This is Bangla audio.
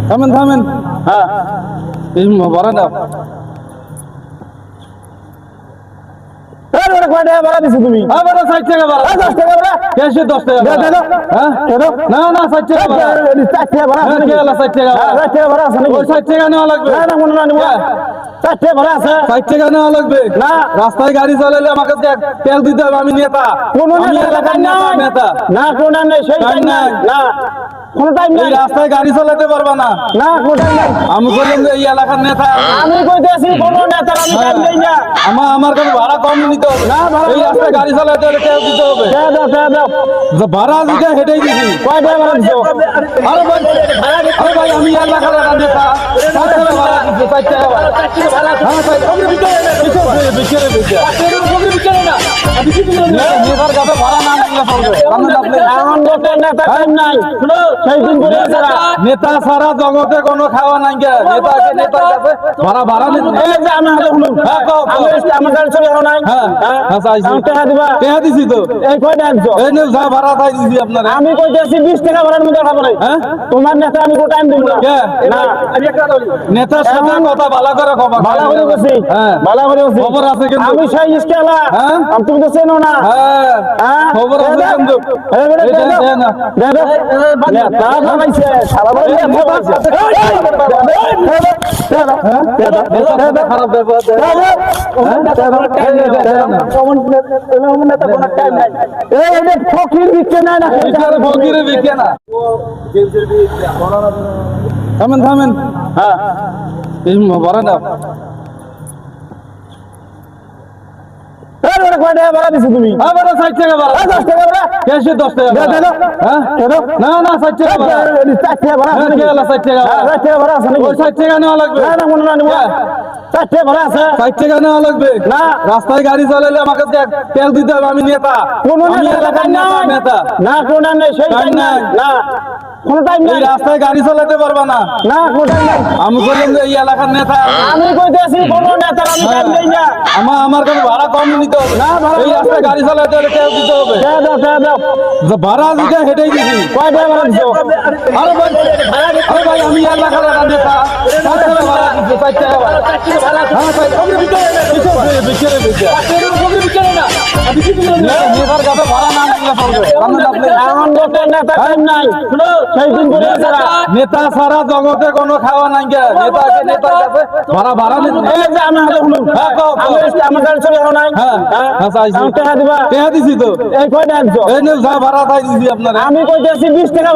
থামেন থামেন। হ্যাঁ এই ভরা দাও। তুমি হ্যাঁ বারা 60 টাকা বারা 10 টাকা বারা ক্যাশে 10 টাকা হ্যাঁ না না 60 টাকা বারা 60 টাকা বারা হ্যাঁ কে আলা 60 টাকা 60 টাকা বারা আছে ওই 60 টাকা নেওয়া লাগবে না না মনে না নিব 60 টাকা বারা আছে 60 টাকা নেওয়া লাগবে না রাস্তায় গাড়ি চালালে আমাকে তেল দিতে হবে আমি নেতা কোন নেতা না কোন নেই সেই টাইম নাই না কোন টাইম নাই রাস্তায় গাড়ি চালাতে পারবা না না কোন টাইম নাই আমি বললাম যে এই এলাকার নেতা আমি কইতেছি কোন নেতা আমি টাইম দেই না আমার কাছে ভাড়া কম নিতে হবে না এই রাস্তায় গাড়ি চালাতে হলে তেল দিতে হবে দাও যে ভাড়া দিতে হেঁটেই দিছি কয় টাকা ভাড়া দিছো আরে ভাই আমি এলাকার নেতা 60 টাকা ভাড়া দিছি 60 টাকা ভাড়া হ্যাঁ ভাই কমরে ভিতরে না আমি কি বললাম নেতার কাছে ভাড়া না নিলে পড়বে আপনি এমন লোকের নেতা টাইম নাই শুনো সেই দিন করে নেতা সারা জগতে কোনো খাওয়া নাই গে নেতাকে নেতার কাছে ভাড়া নিতে এই যে আমি হাতে বলুন হ্যাঁ আমার গাড়ি চলে এখন নাই হ্যাঁ আচ্ছা আমি টাকা দিবা টাকা দিছি তো এই কয় টাকা দিছো এই নে যা ভাড়া তাই দিছি আপনারা আমি কইতেছি 20 টাকা ভাড়ার মধ্যে খাবো না হ্যাঁ তোমার নেতা আমি কো টাইম দিব না আমি একটা বলি নেতার সাথে কথা ভালো করে খবর ভালো করে বসি হ্যাঁ ভালো করে বসি খবর আছে কিন্তু আমি সেই ইস্টেলা হ্যাঁ তুমি তো চেনো না হ্যাঁ খবর আছে কিন্তু নেতা বানাইছে সারা বাড়ি নেতা বানাইছে খারাপ ব্যাপার ফকির বিকে না ফকির বিকে না থামেন থামেন হ্যাঁ এই ভরা দাও তুমি হ্যাঁ বারা 60 টাকা বারা 10 টাকা বারা ক্যাশে 10 টাকা হ্যাঁ না না 60 টাকা বারা 60 টাকা বারা হ্যাঁ কে আলা 60 টাকা 60 টাকা বারা আছে ওই 60 টাকা নেওয়া লাগবে না না মনে না নিব 60 টাকা বারা আছে 60 টাকা নেওয়া লাগবে না রাস্তায় গাড়ি চালালে আমাকে তেল দিতে হবে আমি নেতা কোন নেতা না কোন নেই সেই টাইম নাই না কোন টাইম নাই রাস্তায় গাড়ি চালাতে পারবা না না কোন টাইম নাই আমি বললাম যে এই এলাকার নেতা আমি কইতেছি কোন নেতা আমি টাইম দেই না আমার কাছে ভাড়া কম নিতে হবে না এই রাস্তায় গাড়ি চালাতে হলে তেল দিতে হবে দাও যে ভাড়া দিতে হেঁটেই দিছি কয় টাকা ভাড়া দিছো আরে ভাই আমি এলাকার নেতা 60 টাকা ভাড়া দিছি 60 টাকা ভাড়া হ্যাঁ ভাই কমরে ভিতরে না আমি কি বললাম নেতার কাছে ভাড়া না নিলে পড়বে আপনি এমন লোকের নেতা টাইম নাই শুনো সেই দিন করে নেতা সারা জগতে কোনো খাওয়া নাই গে নেতাকে নেতার কাছে ভাড়া নিতে এই যে আমি হাতে বলুন হ্যাঁ আমার গাড়ি চলে এখন নাই হ্যাঁ আচ্ছা আমি টাকা দিবা টাকা দিছি তো এই কয় টাকা দিছো এই নে যা ভাড়া তাই দিছি আপনারা আমি কইতেছি 20 টাকা